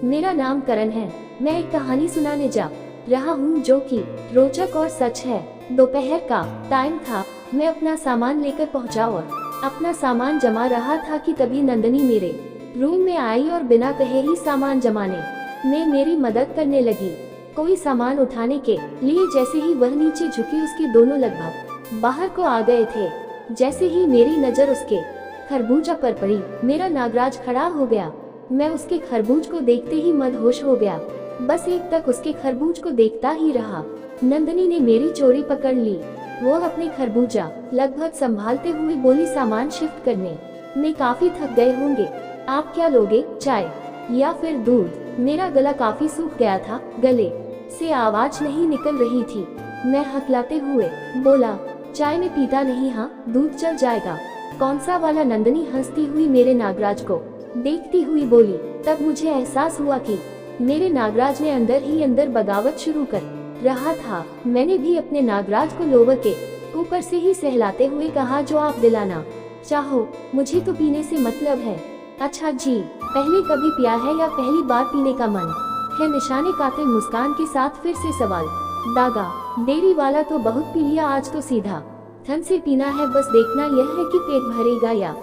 मेरा नाम करण है। मैं एक कहानी सुनाने जा रहा हूँ जो कि रोचक और सच है। दोपहर का टाइम था। मैं अपना सामान लेकर पहुँचा और अपना सामान जमा रहा था कि तभी नंदनी मेरे रूम में आई और बिना कहे ही सामान जमाने में मेरी मदद करने लगी। कोई सामान उठाने के लिए जैसे ही वह नीचे झुकी, उसके दोनों लगभग बाहर को आ गए थे। जैसे ही मेरी नजर उसके खरबूजा पर पड़ी, मेरा नागराज खड़ा हो गया। मैं उसके खरबूज को देखते ही मदहोश हो गया। बस एक तक उसके खरबूज को देखता ही रहा। नंदनी ने मेरी चोरी पकड़ ली। वो अपने खरबूजा लगभग संभालते हुए बोली, सामान शिफ्ट करने में काफी थक गए होंगे, आप क्या लोगे, चाय या फिर दूध? मेरा गला काफी सूख गया था, गले से आवाज नहीं निकल रही थी। मैं हकलाते हुए बोला, चाय में पीता नहीं, हाँ दूध चल जाएगा। कौन सा वाला? नंदनी हंसती हुई मेरे नागराज को देखती हुई बोली। तब मुझे एहसास हुआ कि मेरे नागराज ने अंदर ही अंदर बगावत शुरू कर रहा था। मैंने भी अपने नागराज को लोवर के ऊपर से ही सहलाते हुए कहा, जो आप दिलाना चाहो, मुझे तो पीने से मतलब है। अच्छा जी, पहले कभी पिया है या पहली बार पीने का मन है? निशा ने कातिल मुस्कान के साथ फिर से सवाल दागा। डेयरी वाला तो बहुत पी लिया, आज तो सीधा थन से पीना है। बस देखना यह है कि पेट भरेगा या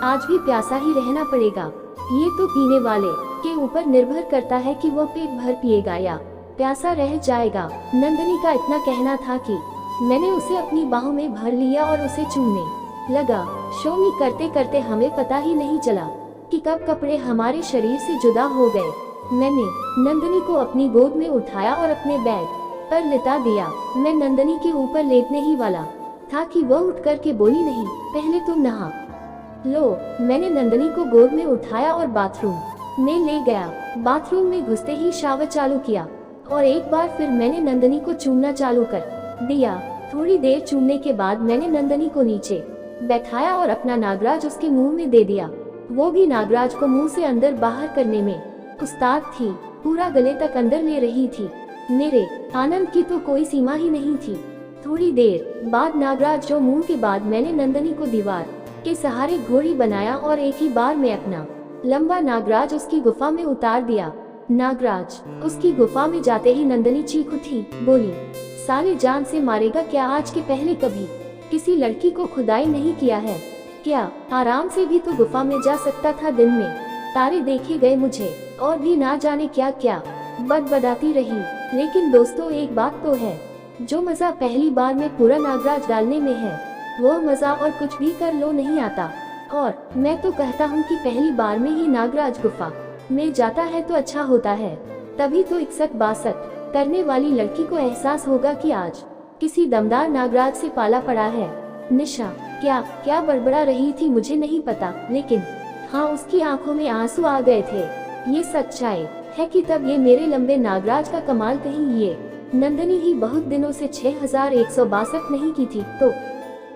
आज भी प्यासा ही रहना पड़ेगा। ये तो पीने वाले के ऊपर निर्भर करता है कि वो पेट भर पिएगा या प्यासा रह जाएगा। नंदनी का इतना कहना था कि मैंने उसे अपनी बाहों में भर लिया और उसे चूमने लगा। शोमी करते करते हमें पता ही नहीं चला कि कब कपड़े हमारे शरीर से जुदा हो गए। मैंने नंदनी को अपनी गोद में उठाया और अपने बैग पर लिटा दिया। मैं नंदनी के ऊपर लेटने ही वाला था कि वह उठ कर के बोली, नहीं पहले तुम नहा लो। मैंने नंदनी को गोद में उठाया और बाथरूम में ले गया। बाथरूम में घुसते ही शावर चालू किया और एक बार फिर मैंने नंदनी को चूमना चालू कर दिया। थोड़ी देर चूमने के बाद मैंने नंदनी को नीचे बैठाया और अपना नागराज उसके मुंह में दे दिया। वो भी नागराज को मुंह से अंदर बाहर करने में उस्ताद थी। पूरा गले तक अंदर ले रही थी। मेरे आनंद की तो कोई सीमा ही नहीं थी। थोड़ी देर बाद नागराज जो मुंह के बाद मैंने नंदनी को दीवार के सहारे घोड़ी बनाया और एक ही बार में अपना लंबा नागराज उसकी गुफा में उतार दिया। नागराज उसकी गुफा में जाते ही नंदनी चीख उठी, बोली, साले जान से मारेगा क्या? आज के पहले कभी किसी लड़की को खुदाई नहीं किया है क्या? आराम से भी तो गुफा में जा सकता था। दिन में तारे देखे गए मुझे और भी ना जाने क्या क्या बदबदाती रही। लेकिन दोस्तों, एक बात तो है, जो मजा पहली बार में पूरा नागराज डालने में है, वो मजा और कुछ भी कर लो नहीं आता। और मैं तो कहता हूँ कि पहली बार में ही नागराज गुफा में जाता है तो अच्छा होता है। तभी तो 61-62 करने वाली लड़की को एहसास होगा कि आज किसी दमदार नागराज से पाला पड़ा है। निशा क्या क्या बड़बड़ा रही थी मुझे नहीं पता, लेकिन हाँ, उसकी आंखों में आंसू आ गए थे। ये सच्चाई है कि तब ये मेरे लंबे नागराज का कमाल कहीं ये नंदनी ही बहुत दिनों से 6162 नहीं की थी तो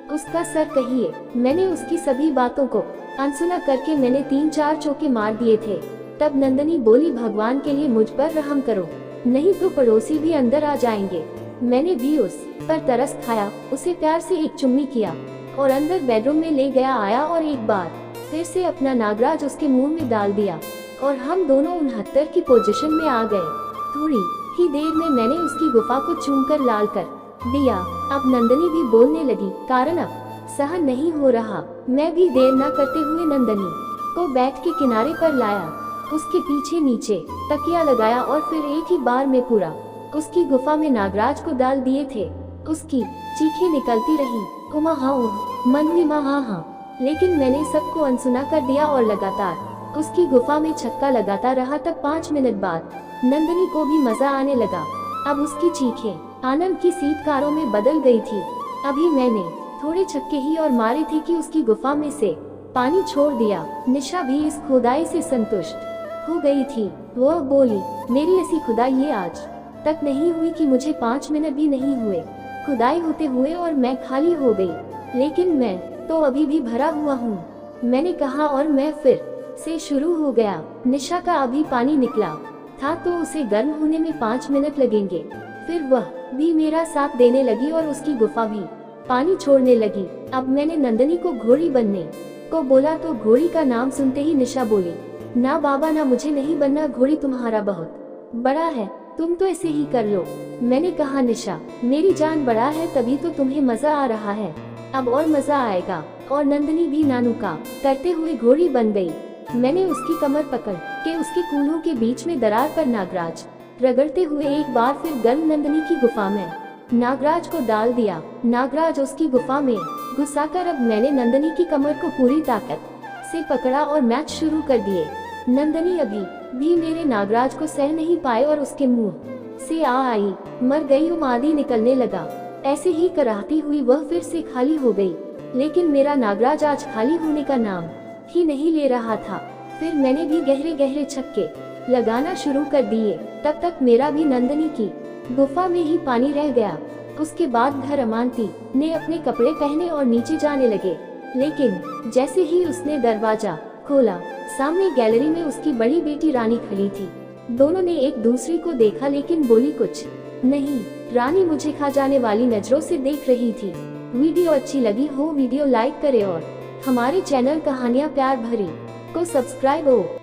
उसका सर कहिए। मैंने उसकी सभी बातों को अनसुना करके मैंने 3-4 चौके मार दिए थे। तब नंदनी बोली, भगवान के लिए मुझ पर रहम करो, नहीं तो पड़ोसी भी अंदर आ जाएंगे। मैंने भी उस पर तरस खाया, उसे प्यार से एक चुम्मी किया और अंदर बेडरूम में ले गया आया और एक बार फिर से अपना नागराज उसके मुंह में डाल दिया और हम दोनों 69 की पोजीशन में आ गए। थोड़ी ही देर में मैंने उसकी गुफा को चूमकर लाल कर दिया। अब नंदनी भी बोलने लगी, कारण अब सहन नहीं हो रहा। मैं भी देर न करते हुए नंदनी को बेड के किनारे पर लाया, उसके पीछे नीचे तकिया लगाया और फिर एक ही बार में पूरा उसकी गुफा में नागराज को डाल दिए थे। उसकी चीखें निकलती रही, उमा हाँ मन हुई माँ हाँ हाँ, लेकिन मैंने सबको अनसुना कर दिया और लगातार उसकी गुफा में छक्का लगाता रहा। तब 5 मिनट बाद नंदनी को भी मजा आने लगा। अब उसकी चीखें आनंद की सीटकारों में बदल गई थी। अभी मैंने थोड़े छक्के ही और मारे थे कि उसकी गुफा में से पानी छोड़ दिया। निशा भी इस खुदाई से संतुष्ट हो गई थी। वह बोली, मेरी ऐसी खुदाई ये आज तक नहीं हुई कि मुझे 5 मिनट भी नहीं हुए खुदाई होते हुए और मैं खाली हो गई। लेकिन मैं तो अभी भी भरा हुआ हूँ, मैंने कहा और मैं फिर से शुरू हो गया। निशा का अभी पानी निकला था तो उसे गर्म होने में 5 मिनट लगेंगे। फिर वह भी मेरा साथ देने लगी और उसकी गुफा भी पानी छोड़ने लगी। अब मैंने नंदनी को घोड़ी बनने को बोला तो घोड़ी का नाम सुनते ही निशा बोली, ना बाबा ना, मुझे नहीं बनना घोड़ी, तुम्हारा बहुत बड़ा है, तुम तो ऐसे ही कर लो। मैंने कहा निशा, मेरी जान बड़ा है तभी तो तुम्हें मजा आ रहा है, अब और मजा आएगा। और नंदनी भी नानू का करते हुए घोड़ी बन गई। मैंने उसकी कमर पकड़ के उसके कूल्हों के बीच में दरार पर नागराज रगड़ते हुए एक बार फिर गर्म नंदनी की गुफा में नागराज को डाल दिया। नागराज उसकी गुफा में घुसाकर अब मैंने नंदनी की कमर को पूरी ताकत से पकड़ा और मैच शुरू कर दिए। नंदनी अभी भी मेरे नागराज को सह नहीं पाए और उसके मुंह से आ आई, मर गई आदि निकलने लगा। ऐसे ही कराहती हुई वह फिर से खाली हो गई, लेकिन मेरा नागराज आज खाली होने का नाम ही नहीं ले रहा था। फिर मैंने भी गहरे गहरे छक्के लगाना शुरू कर दिए। तब तक मेरा भी नंदनी की गुफा में ही पानी रह गया। उसके बाद घर अमानती ने अपने कपड़े पहने और नीचे जाने लगे, लेकिन जैसे ही उसने दरवाजा खोला, सामने गैलरी में उसकी बड़ी बेटी रानी खड़ी थी। दोनों ने एक दूसरे को देखा लेकिन बोली कुछ नहीं। रानी मुझे खा जाने वाली नजरों से देख रही थी। वीडियो अच्छी लगी हो वीडियो लाइक करें और हमारे चैनल कहानियाँ प्यार भरी को सब्सक्राइब हो।